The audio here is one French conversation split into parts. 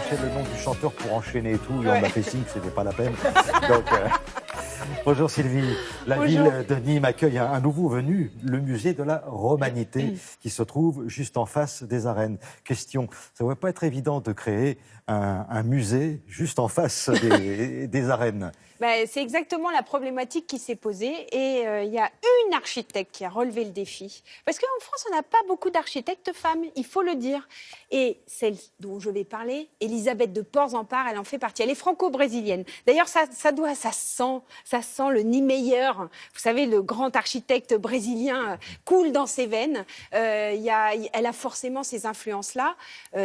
cherchais le nom du chanteur pour enchaîner et tout, et on m'a fait signe que c'était pas la peine. Donc, bonjour Sylvie. La ville de Nîmes accueille un nouveau venu, le musée de la Romanité, qui se trouve juste en face des arènes. Question, ça ne va pas être évident de créer un musée juste en face des arènes. C'est exactement la problématique qui s'est posée et il y a une architecte qui a relevé le défi. Parce qu'en France, on n'a pas beaucoup d'architectes femmes, il faut le dire. Et celle dont je vais parler, Elisabeth de Porzenspart, elle en fait partie. Elle est franco-brésilienne. D'ailleurs, ça sent le Niemeyer. Vous savez, le grand architecte brésilien coule dans ses veines. Elle a forcément ces influences-là.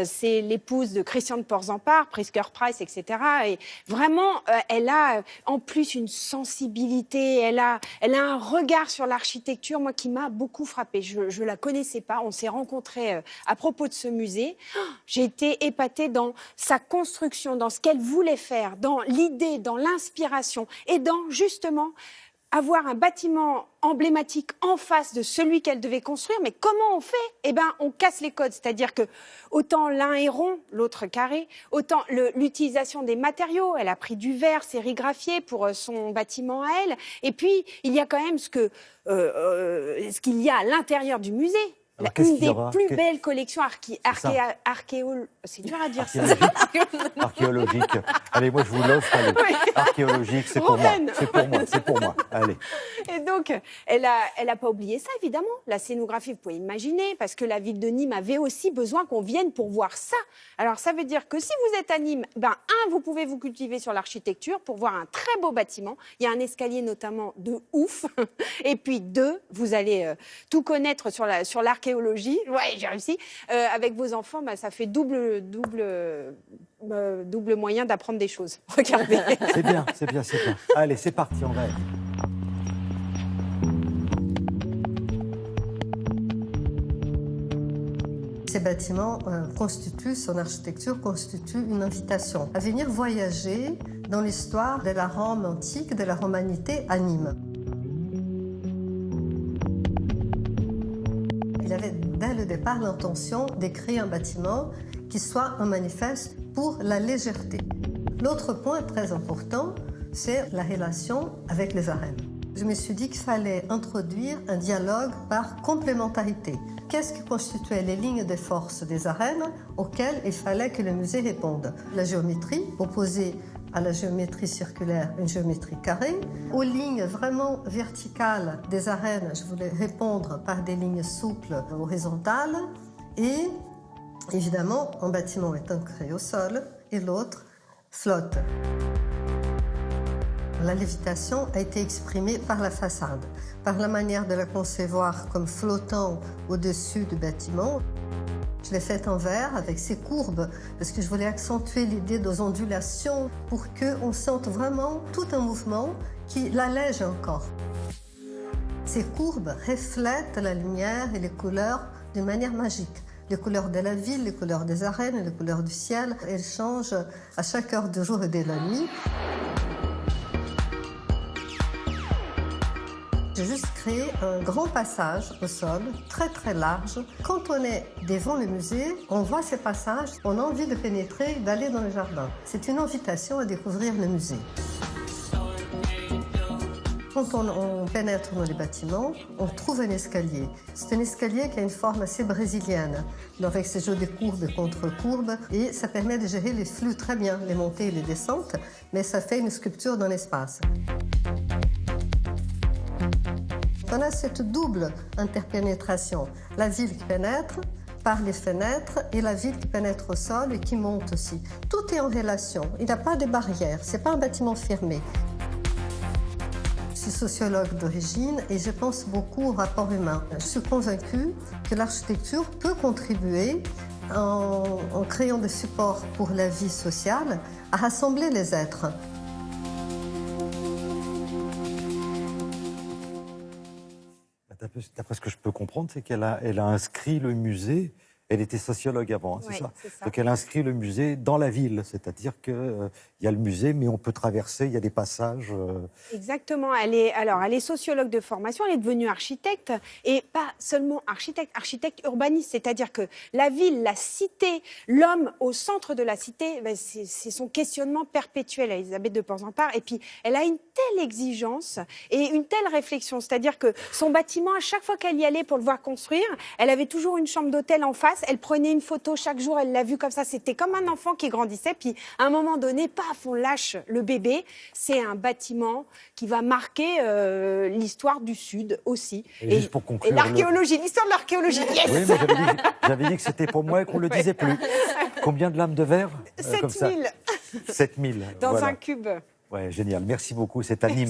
C'est l'épouse de Christian de Porzenspart, Pritzker Price, etc. Et vraiment, elle a en plus une sensibilité, elle a un regard sur l'architecture, moi, qui m'a beaucoup frappée. Je ne la connaissais pas, on s'est rencontrés à propos de ce musée. J'ai été épatée dans sa construction, dans ce qu'elle voulait faire, dans l'idée, dans l'inspiration et dans, justement, avoir un bâtiment emblématique en face de celui qu'elle devait construire. Mais comment on fait ? On casse les codes. C'est-à-dire que autant l'un est rond, l'autre carré, autant l'utilisation des matériaux. Elle a pris du verre sérigraphié pour son bâtiment à elle. Et puis, il y a quand même ce qu'il y a à l'intérieur du musée. Une des plus belles collections c'est dur à dire ça. Archéologique. Allez, moi je vous l'offre. Oui. Archéologique, c'est pour moi. C'est pour moi. Allez. Et donc, elle a pas oublié ça, évidemment. La scénographie, vous pouvez imaginer, parce que la ville de Nîmes avait aussi besoin qu'on vienne pour voir ça. Alors, ça veut dire que si vous êtes à Nîmes, vous pouvez vous cultiver sur l'architecture pour voir un très beau bâtiment. Il y a un escalier notamment de ouf. Et puis, 2, vous allez tout connaître sur l'archéologie. Ouais, j'ai réussi. Avec vos enfants, ça fait double moyen d'apprendre des choses. Regardez. C'est bien. Allez, c'est parti, on va. Ces bâtiments son architecture constitue une invitation à venir voyager dans l'histoire de la Rome antique, de la romanité à Nîmes. Il avait dès le départ l'intention de créer un bâtiment qui soit un manifeste pour la légèreté. L'autre point très important, c'est la relation avec les arènes. Je me suis dit qu'il fallait introduire un dialogue par complémentarité. Qu'est-ce qui constituait les lignes de force des arènes auxquelles il fallait que le musée réponde ? La géométrie, opposée à la géométrie circulaire, une géométrie carrée. Aux lignes vraiment verticales des arènes, je voulais répondre par des lignes souples horizontales. Et évidemment, un bâtiment est ancré au sol et l'autre flotte. La lévitation a été exprimée par la façade, par la manière de la concevoir comme flottant au-dessus du bâtiment. Je l'ai faite en verre avec ses courbes parce que je voulais accentuer l'idée des ondulations pour qu'on sente vraiment tout un mouvement qui l'allège encore. Ces courbes reflètent la lumière et les couleurs d'une manière magique. Les couleurs de la ville, les couleurs des arènes, les couleurs du ciel, elles changent à chaque heure du jour et de la nuit. J'ai juste créé un grand passage au sol, très très large. Quand on est devant le musée, on voit ces passages, on a envie de pénétrer, d'aller dans le jardin. C'est une invitation à découvrir le musée. Quand on pénètre dans les bâtiments, on trouve un escalier. C'est un escalier qui a une forme assez brésilienne, avec ses jeux de courbes et contre-courbes, et ça permet de gérer les flux très bien, les montées et les descentes, mais ça fait une sculpture dans l'espace. On a cette double interpénétration, la ville qui pénètre par les fenêtres et la ville qui pénètre au sol et qui monte aussi. Tout est en relation, il n'y a pas de barrière, ce n'est pas un bâtiment fermé. Je suis sociologue d'origine et je pense beaucoup au rapport humain. Je suis convaincue que l'architecture peut contribuer, en créant des supports pour la vie sociale, à rassembler les êtres. D'après ce que je peux comprendre, c'est qu'elle a inscrit le musée Elle était sociologue avant, hein, Ouais, c'est ça. c'est ça. Donc elle inscrit le musée dans la ville, c'est-à-dire qu'il y a le musée, mais on peut traverser, il y a des passages. Exactement. Elle est sociologue de formation, elle est devenue architecte, et pas seulement architecte urbaniste, c'est-à-dire que la ville, la cité, l'homme au centre de la cité, ben, c'est son questionnement perpétuel, Elisabeth de Porzampar. Et puis, elle a une telle exigence et une telle réflexion, c'est-à-dire que son bâtiment, à chaque fois qu'elle y allait pour le voir construire, elle avait toujours une chambre d'hôtel en face, elle prenait une photo chaque jour, elle l'a vu comme ça, c'était comme un enfant qui grandissait, puis à un moment donné, paf, on lâche le bébé. C'est un bâtiment qui va marquer l'histoire du Sud aussi. Et juste pour conclure, et l'archéologie, l'histoire de l'archéologie, yes. Oui, mais j'avais dit que c'était pour moi et qu'on ne le disait plus. Combien de lames de verre comme ça 7000 7000. dans voilà. un cube. Ouais, génial. Merci beaucoup. C'est Anime.